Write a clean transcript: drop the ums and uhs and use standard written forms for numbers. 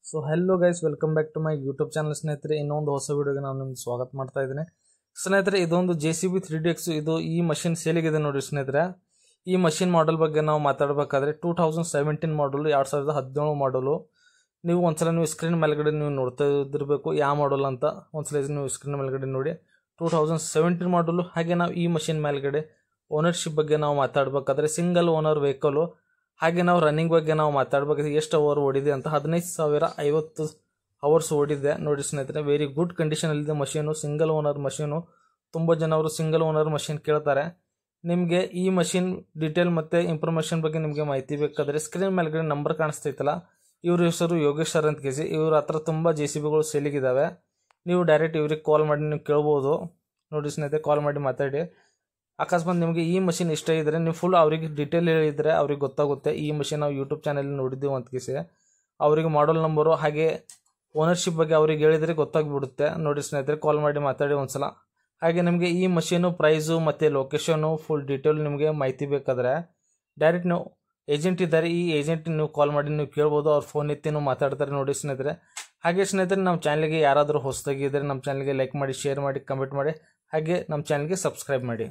So hello guys, welcome back to my YouTube channel. ಸ್ನೇಹಿತರೆ, ಇನ್ನೊಂದು ಹೊಸ ವಿಡಿಯೋಗೆ ನಾನು ನಿಮ್ಗೆ ಸ್ವಾಗತ ಮಾಡ್ತಾ ಇದ್ದೀನಿ. ಸ್ನೇಹಿತರೆ, ಇದೊಂದು JCB 3DX ಇದು ಈ ಮಷಿನ್ ಸೇಲಿಗಿದೆ ನೋಡಿ ಸ್ನೇಹಿತರೆ. ಈ ಮಷಿನ್ ಮಾಡೆಲ್ ಬಗ್ಗೆ ನಾವು ಮಾತಾಡಬೇಕಾದ್ರೆ 2017 ಮಾಡಲು, 2017 ಮಾಡಲು. ನೀವು ಒಂದ್ಸಲ ಸ್ಕ್ರೀನ್ ಮೇಲ್ಗಡೆ ನೀವು ನೋಡ್ತಾ ಇದ್ದಿರಬೇಕು ಯಾವ ಮಾಡಲ್ ಅಂತ. ಒಂದ್ಸಲ ನೀವು ಸ್ಕ್ರೀನ್ ಮೇಲ್ಗಡೆ ನೋಡಿ 2017 ಮಾಡಲು. ಹಾಗೆ ನಾವು ಈ ಮಷಿನ್ ಮೇಲ್ಗಡೆ ಓನರ್ಶಿಪ್ ಬಗ್ಗೆ ನಾವು ಮಾತಾಡಬೇಕಾದ್ರೆ ಸಿಂಗಲ್ ಓನರ್ ವೆಹಿಕಲ್. ಹಾಗೆ ನಾವು ರನ್ನಿಂಗ್ ಬಗ್ಗೆ ನಾವು ಮಾತಾಡಬೇಕಾದ್ರೆ ಎಷ್ಟು ಅವರ್ ಓಡಿದೆ ಅಂತ 15,050 ಅವರ್ಸ್ ಓಡಿದೆ ನೋಡಿ ಸ್ನೇಹಿತರೆ. ವೆರಿ ಗುಡ್ ಕಂಡೀಷನಲ್ಲಿದೆ ಮಷೀನು, ಸಿಂಗಲ್ ಓನರ್ ಮಷೀನು. ತುಂಬ ಜನ ಅವರು ಸಿಂಗಲ್ ಓನರ್ ಮಷೀನ್ ಕೇಳ್ತಾರೆ. ನಿಮಗೆ ಈ ಮಷೀನ್ ಡೀಟೇಲ್ ಮತ್ತು ಇನ್ಫಾರ್ಮೇಷನ್ ಬಗ್ಗೆ ನಿಮಗೆ ಮಾಹಿತಿ ಬೇಕಾದರೆ ಸ್ಕ್ರೀನ್ ಮೇಲ್ಗಡೆ ನಂಬರ್ ಕಾಣಿಸ್ತೈತಲ್ಲ, ಇವ್ರ ಹೆಸರು ಯೋಗೇಶ್ ಸರ್ ಅಂತ ಕೇಸಿ. ಇವ್ರ ಹತ್ರ ತುಂಬ JCBಗಳು ಸೇಲಿಗಿದ್ದಾವೆ. ನೀವು ಡೈರೆಕ್ಟ್ ಇವ್ರಿಗೆ ಕಾಲ್ ಮಾಡಿ ನೀವು ಕೇಳ್ಬೋದು ನೋಡಿ ಸ್ನೇಹಿತರೆ. ಕಾಲ್ ಮಾಡಿ ಮಾತಾಡಿ. ಅಕಸ್ಮಾತ್ ನಿಮಗೆ ಈ ಮಷಿನ್ ಇಷ್ಟ ಇದ್ದರೆ ನೀವು ಫುಲ್ ಅವರಿಗೆ ಡೀಟೇಲ್ ಹೇಳಿದರೆ ಅವ್ರಿಗೆ ಗೊತ್ತಾಗುತ್ತೆ. ಈ ಮಷಿನ್ ನಾವು ಯೂಟ್ಯೂಬ್ ಚಾನಲ್ ನೋಡಿದ್ದೀವಿ ಅಂತ ಕೇಸಿ ಅವರಿಗೆ ಮಾಡಲ್ ನಂಬರು ಹಾಗೆ ಓನರ್ಶಿಪ್ ಬಗ್ಗೆ ಅವ್ರಿಗೆ ಹೇಳಿದರೆ ಗೊತ್ತಾಗ್ಬಿಡುತ್ತೆ ನೋಡಿ ಸ್ನೇಹಿತರೆ. ಕಾಲ್ ಮಾಡಿ ಮಾತಾಡಿ ಒಂದ್ಸಲ. ಹಾಗೆ ನಿಮಗೆ ಈ ಮಷೀನು ಪ್ರೈಸು ಮತ್ತು ಲೊಕೇಶನು ಫುಲ್ ಡೀಟೇಲ್ ನಿಮಗೆ ಮಾಹಿತಿ ಬೇಕಾದರೆ ಡೈರೆಕ್ಟ್ ನೀವು ಏಜೆಂಟ್ ಇದ್ದಾರೆ, ಈ ಏಜೆಂಟ್ ನೀವು ಕಾಲ್ ಮಾಡಿ ನೀವು ಕೇಳ್ಬೋದು. ಅವ್ರ ಫೋನ್ ಎತ್ತಿ ನೀವು ಮಾತಾಡ್ತಾರೆ ನೋಡಿ ಸ್ನೇಹಿತರೆ. ಹಾಗೆ ಸ್ನೇಹಿತರೆ, ನಮ್ಮ ಚಾನಲ್ಗೆ ಯಾರಾದರೂ ಹೊಸದಾಗಿದ್ದರೆ ನಮ್ಮ ಚಾನಲ್ಗೆ ಲೈಕ್ ಮಾಡಿ, ಶೇರ್ ಮಾಡಿ, ಕಮೆಂಟ್ ಮಾಡಿ, ಹಾಗೆ ನಮ್ಮ ಚಾನಲ್ಗೆ ಸಬ್ಸ್ಕ್ರೈಬ್ ಮಾಡಿ.